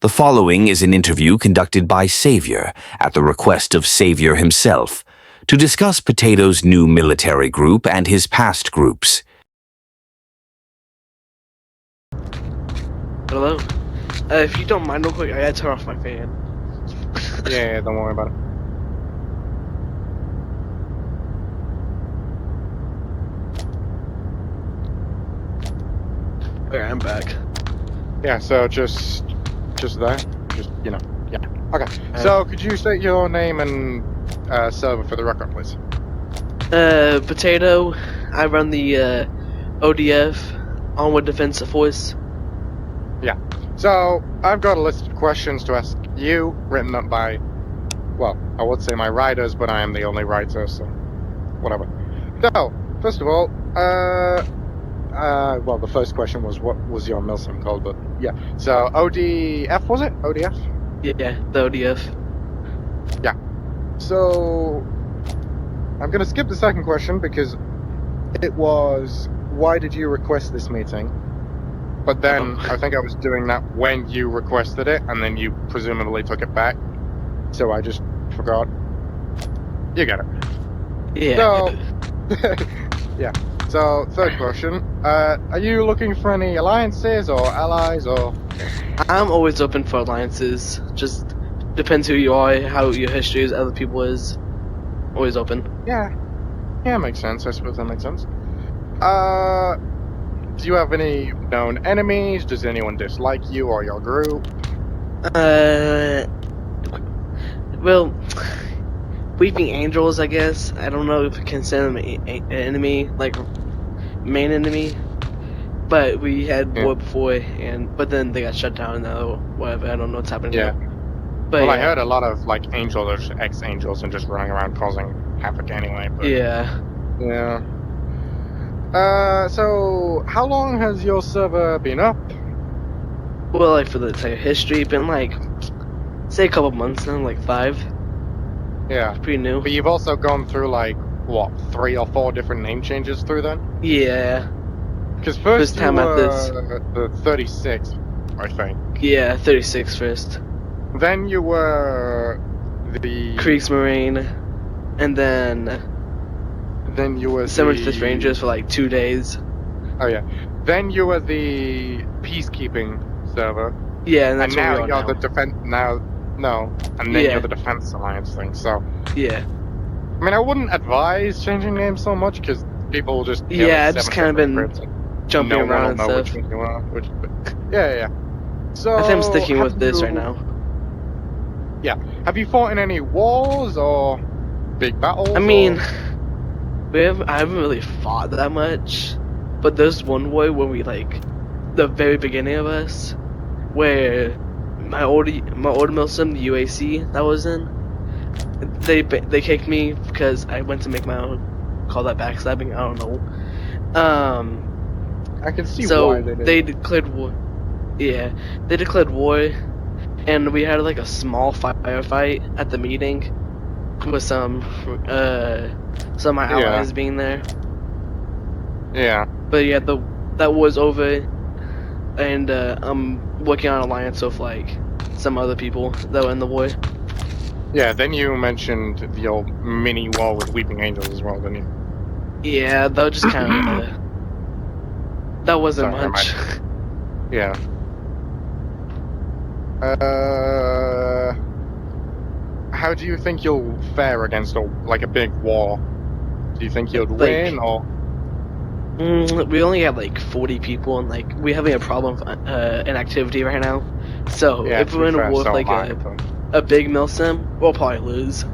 The following is an interview conducted by Saviour at the request of Saviour himself to discuss Potato's new military group and his past groups. Hello? If you don't mind real quick, I gotta turn off my fan. Yeah, don't worry about it. Alright, I'm back. Yeah, so just there. Yeah. Okay. So could you state your name and server for the record, please? Potato, I run the ODF, Onward Defensive Force. Yeah. So I've got a list of questions to ask you, written up by, well, I would say my writers, but I am the only writer, so whatever. So, first of all, well, the first question was, what was your milsim called? But yeah, so ODF, was it? ODF? Yeah, the ODF. Yeah. So I'm gonna skip the second question because it was, why did you request this meeting? But then I think I was doing that when you requested it, and then you presumably took it back. So I just forgot. You get it. Yeah. So, yeah. So, third question. Are you looking for any alliances or allies or? I'm always open for alliances. Just depends who you are, how your history is, other people is. Always open. Yeah. Yeah, makes sense. I suppose that makes sense. Do you have any known enemies? Does anyone dislike you or your group? Well, Weeping Angels, I guess. I don't know if I consider them an enemy, like main enemy. But we had war before, but then they got shut down now. Whatever, I don't know what's happening. Yeah. Now. But Well, yeah. I heard a lot of like angels or ex-angels and just running around causing havoc anyway. But, yeah. Yeah. So how long has your server been up? Well, like for the entire history, been like, say a couple months now, like 5. Yeah. It's pretty new. But you've also gone through like, what, 3 or 4 different name changes through then? Yeah. Because first time you at were the 36, I think. Yeah, 36 first. Then you were the... Kriegsmarine, and then you were 75th Rangers for like 2 days. Oh yeah. Then you were the peacekeeping server. Yeah, and that's now where we are you're the defense. And then you're the Defense Alliance thing. So yeah. I mean, I wouldn't advise changing names so much because people will just I've just kind of been jumping around and stuff. Which one you are. Yeah. So I think I'm sticking with this right now. Yeah. Have you fought in any wars or big battles? I mean, I haven't really fought that much, but there's one war where we the very beginning of us, where my old milsim, the UAC that was in, they kicked me because I went to make my own. Call that backstabbing? I don't know. I can see so why they did. They declared war. Yeah, they declared war, and we had like a small firefight at the meeting with some of my allies being there. Yeah. But yeah, that was over, and I'm working on an alliance with like some other people that were in the war. Yeah, then you mentioned the old mini war with Weeping Angels as well, didn't you? Yeah, that was just kind of that wasn't much. Yeah. How do you think you'll fare against a big war? Do you think you'd win or? We only have like 40 people, and we're having a problem with inactivity right now. So if we're in a war with a big milsim, we'll probably lose.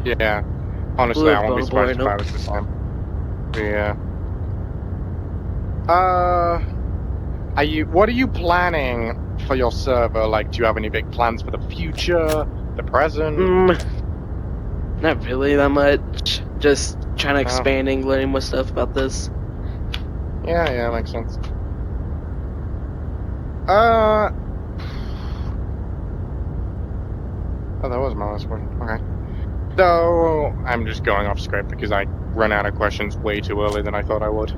Yeah. Honestly, I won't be surprised if I was the same. Yeah. What are you planning for your server? Like, do you have any big plans for the future, the present? Not really that much. Just trying to expanding, learning more stuff about this. Yeah, makes sense. Oh, that was my last one. Okay. So, I'm just going off script because I ran out of questions way too early than I thought I would.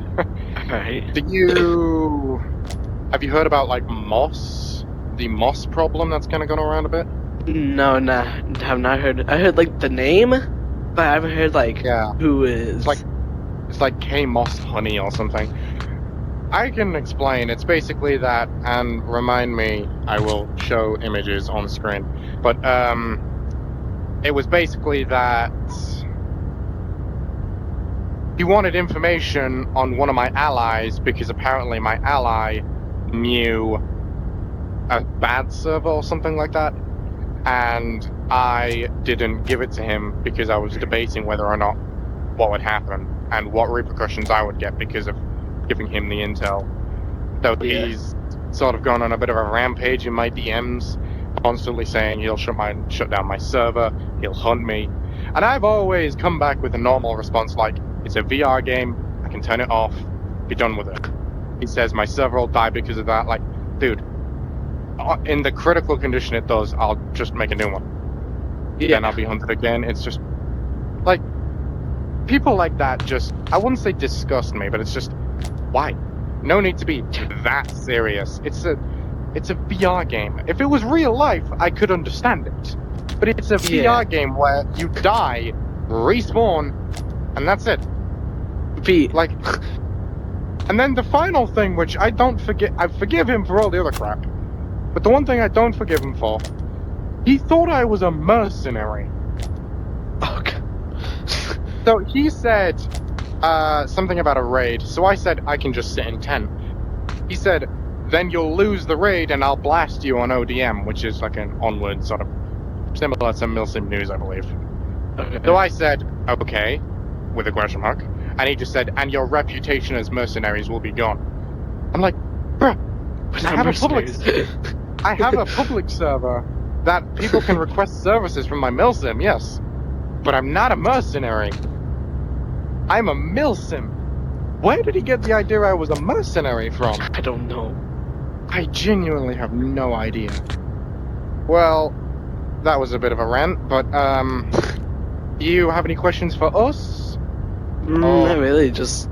Alright. Have you heard about, like, Moss? the moss problem that's kind of gone around a bit? No, nah, have not heard. I heard like the name, but I haven't heard like Yeah. who is. It's like K moss honey or something. I can explain. It's basically that, and remind me, I will show images on screen. But it was basically that he wanted information on one of my allies because apparently my ally knew a bad server or something like that, and I didn't give it to him because I was debating whether or not what would happen and what repercussions I would get because of giving him the intel. So he's sort of gone on a bit of a rampage in my DMs, constantly saying he'll shut down my server, he'll hunt me, and I've always come back with a normal response like, it's a VR game, I can turn it off, be done with it. He says my server will die because of that. Like, dude, in the critical condition it does, I'll just make a new one. Yeah. Then I'll be hunted again. It's just like people like that just, I wouldn't say disgust me, but it's just, why? No need to be that serious. It's a VR game. If it was real life, I could understand it. But it's a VR game where you die, respawn, and that's it. Pete. Like, and then the final thing, which I forgive him for all the other crap, but the one thing I don't forgive him for, he thought I was a mercenary. Okay. So he said something about a raid, so I said I can just sit in tent. He said, then you'll lose the raid and I'll blast you on ODM, which is like an onward sort of similar to Milsim News, I believe. Okay. So I said, okay, with a question mark, and he just said, and your reputation as mercenaries will be gone. I'm like, bruh, I have a public server that people can request services from my milsim, yes, but I'm not a mercenary. I'm a milsim. Where did he get the idea I was a mercenary from? I don't know. I genuinely have no idea. Well, that was a bit of a rant, but you have any questions for us? Not really, just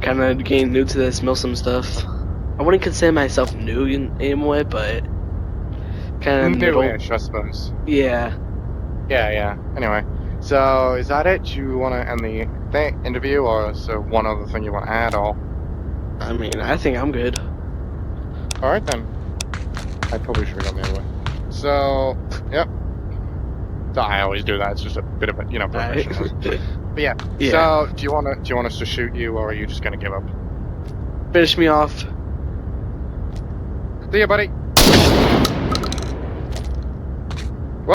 kind of getting new to this Milsim stuff. I wouldn't consider myself new anymore, but kind of Newish, I suppose. Yeah. Yeah. Anyway, so is that it? Do you want to end the interview, or is there one other thing you want to add, or? I mean, I think I'm good. All right then. I probably should have gone the other way. So, yep. So I always do that. It's just a bit of a, professional. But yeah. So, do you want us to shoot you, or are you just gonna give up? Finish me off. See ya, buddy.